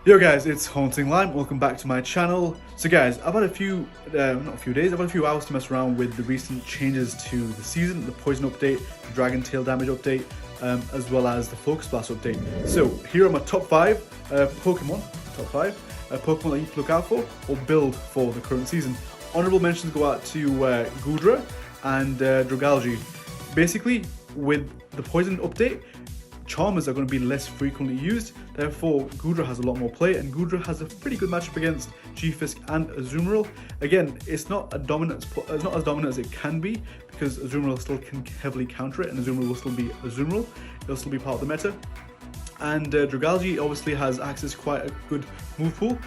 Yo guys, it's Haunting Lime. Welcome back to my channel. So guys, I've had a few, not a few days, I've had a few hours to mess around with the recent changes to the season, the poison update, the dragon tail damage update, as well as the focus blast update. So here are my top 5 Pokemon that you need to look out for or build for the current season. Honourable mentions go out to Goodra and Dragalge. Basically, with the poison update, Charmers are going to be less frequently used, therefore Goodra has a lot more play, and Goodra has a pretty good matchup against G-Fisk and Azumarill. Again, it's not as dominant as it can be, because Azumarill still can heavily counter it, and Azumarill will still be Azumarill, it'll still be part of the meta. And Dragalge obviously has access to quite a good move pool.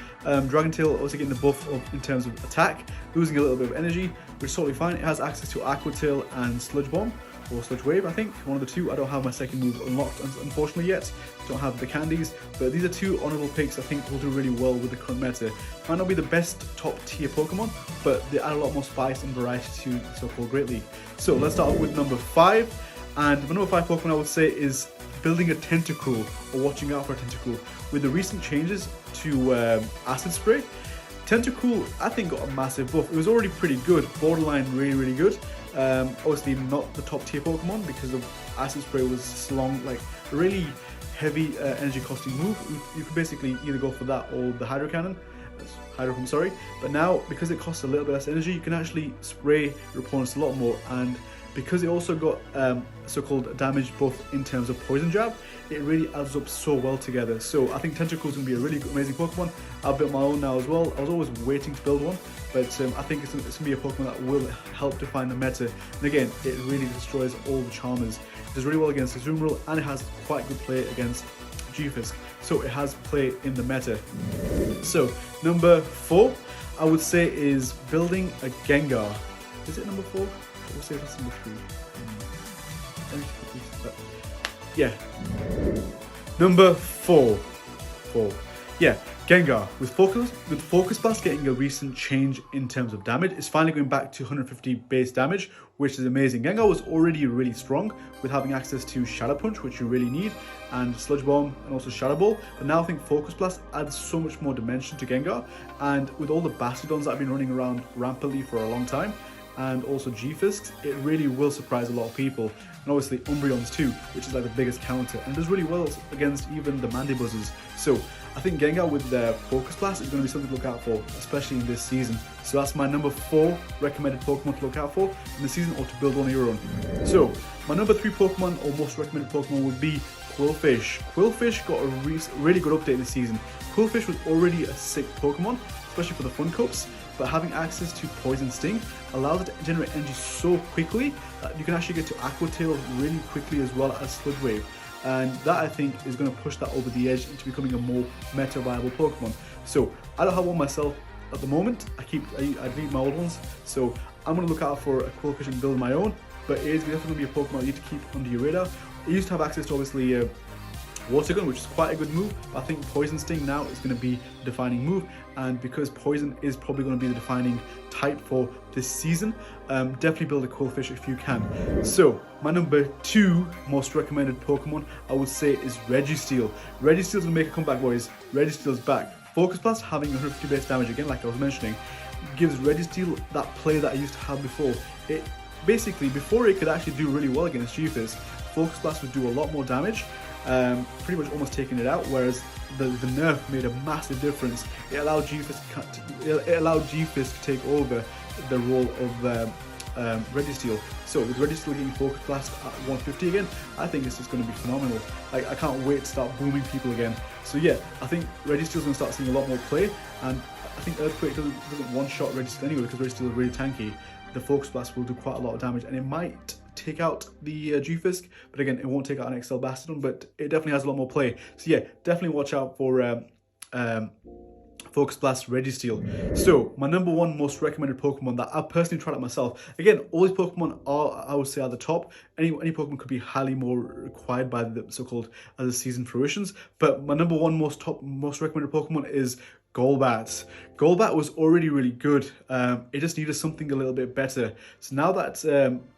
Dragon Tail also getting the buff in terms of attack, losing a little bit of energy, which is totally fine. It has access to Aqua Tail and Sludge Bomb, or Sludge Wave, I think, one of the two. I don't have my second move unlocked, unfortunately, yet. Don't have the candies, but these are two honourable picks I think will do really well with the current meta. Might not be the best top tier Pokemon, but they add a lot more spice and variety to the so-called Great League. So let's start off with number 5, and the number 5 Pokemon I would say is building a Tentacruel, or watching out for a Tentacruel. With the recent changes to Acid Spray, Tentacruel I think got a massive buff. It was already pretty good, borderline really good. Obviously not the top tier Pokemon because of Acid Spray was long, like a really heavy energy costing move. You could basically either go for that or the Hydro Cannon. Hydro Pump, sorry. But now, because it costs a little bit less energy, you can actually spray your opponents a lot more, and because it also got so-called damage buff in terms of Poison Jab, it really adds up so well together. So I think Tentacruel is going to be a really good, amazing Pokemon. I've built my own now as well. I was always waiting to build one, but I think it's going to be a Pokemon that will help define the meta. And again, it really destroys all the Charmers. It does really well against Azumarill, and it has quite good play against G-Fisk. So it has play in the meta. So number 4, I would say, is building a Gengar. Is it number 4? We'll say that's number 3. Yeah. Number 4. Yeah, Gengar. With Focus Blast getting a recent change in terms of damage, it's finally going back to 150 base damage, which is amazing. Gengar was already really strong with having access to Shadow Punch, which you really need, and Sludge Bomb, and also Shadow Ball. But now I think Focus Blast adds so much more dimension to Gengar, and with all the Bastardons that have been running around rampantly for a long time, and also G-Fisks, it really will surprise a lot of people. And obviously Umbreons too, which is like the biggest counter, and does really well against even the Mandibuzzes. So I think Gengar with the Focus Blast is going to be something to look out for, especially in this season. So that's my number 4 recommended Pokemon to look out for in the season, or to build one of your own. So my number 3 Pokemon, or most recommended Pokemon, would be Qwilfish. Qwilfish got a really good update this season. Qwilfish was already a sick Pokemon, especially for the Fun Cups, but having access to Poison Sting allows it to generate energy so quickly that you can actually get to Aqua Tail really quickly, as well as Sludge Wave. And that, I think, is going to push that over the edge into becoming a more meta viable Pokemon. So I don't have one myself at the moment. I delete my old ones, so I'm going to look out for a Qwilfish and build my own. But it is definitely going to be a Pokemon you need to keep under your radar. It used to have access to obviously Water Gun, which is quite a good move, but I think Poison Sting now is going to be the defining move, and because Poison is probably going to be the defining type for this season, definitely build a Qwilfish if you can. So my number 2 most recommended Pokemon, I would say, is Registeel. Registeel's going to make a comeback, boys. Registeel's back. Focus Blast having 150 base damage again, like I was mentioning, gives Registeel that play that I used to have before. It basically, before it could actually do really well against G-Fisk, Focus Blast would do a lot more damage, pretty much almost taking it out, whereas the nerf made a massive difference. It allowed G-Fisk to take over the role of Registeel. So with Registeel getting Focus Blast at 150 again, I think this is going to be phenomenal. I can't wait to start booming people again. So yeah, I think Registeel's going to start seeing a lot more play, and I think Earthquake doesn't one-shot Registeel anyway, because Registeel is really tanky. The Focus Blast will do quite a lot of damage, and it might take out the G-Fisk, but again, it won't take out an XL Bastardon, but it definitely has a lot more play. So yeah, definitely watch out for Focus Blast Registeel. So my number 1 most recommended Pokemon that I've personally tried out myself. Again, all these Pokemon are, I would say, at the top. Any Pokemon could be highly more required by the so-called as the season fruitions, but my number 1 most recommended Pokemon is Golbat. Golbat was already really good. It just needed something a little bit better. So now that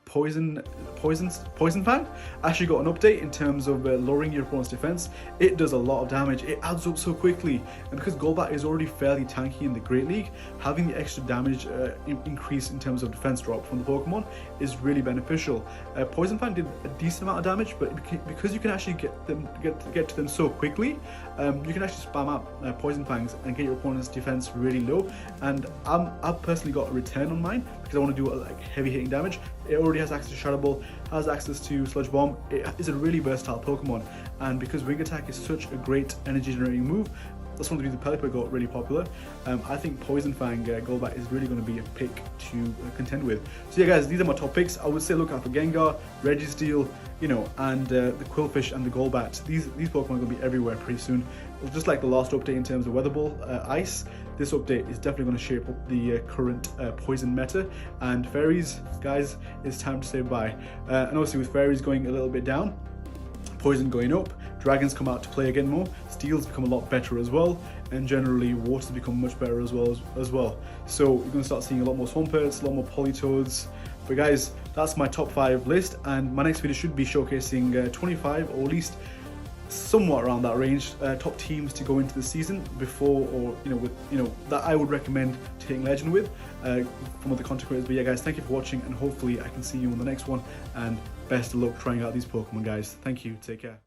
Poison Fang actually got an update in terms of lowering your opponent's defense, it does a lot of damage. It adds up so quickly, and because Golbat is already fairly tanky in the Great League, having the extra damage increase in terms of defense drop from the Pokemon is really beneficial. Poison Fang did a decent amount of damage, but because you can actually get to them so quickly, you can actually spam out Poison Fangs and get your opponent's defense really low. And I've personally got a return on mine because I want to do like heavy hitting damage. It already has access to Shadow Ball, has access to Sludge Bomb. It is a really versatile Pokemon, and because Wing Attack is such a great energy generating move, that's one of the reasons Pelipper got really popular. I think Poison Fang Golbat is really going to be a pick to contend with. So yeah guys, these are my top picks. I would say look out for Gengar, Registeel, you know, and the Quillfish and the Golbat. These Pokemon are going to be everywhere pretty soon. Just like the last update in terms of Weather Ball, Ice, this update is definitely going to shape up the current Poison meta. And Fairies, guys, it's time to say bye. And obviously with Fairies going a little bit down, Poison going up, Dragons come out to play again more, Steels become a lot better as well, and generally Waters become much better as well. So you're going to start seeing a lot more Swamperts, a lot more Politoads. But guys, that's my top 5 list, and my next video should be showcasing 25 or at least somewhat around that range top teams to go into the season before, or that I would recommend taking Legend with from other content creators. But yeah guys, thank you for watching, and hopefully I can see you on the next one, and best of luck trying out these Pokemon guys. Thank you, take care.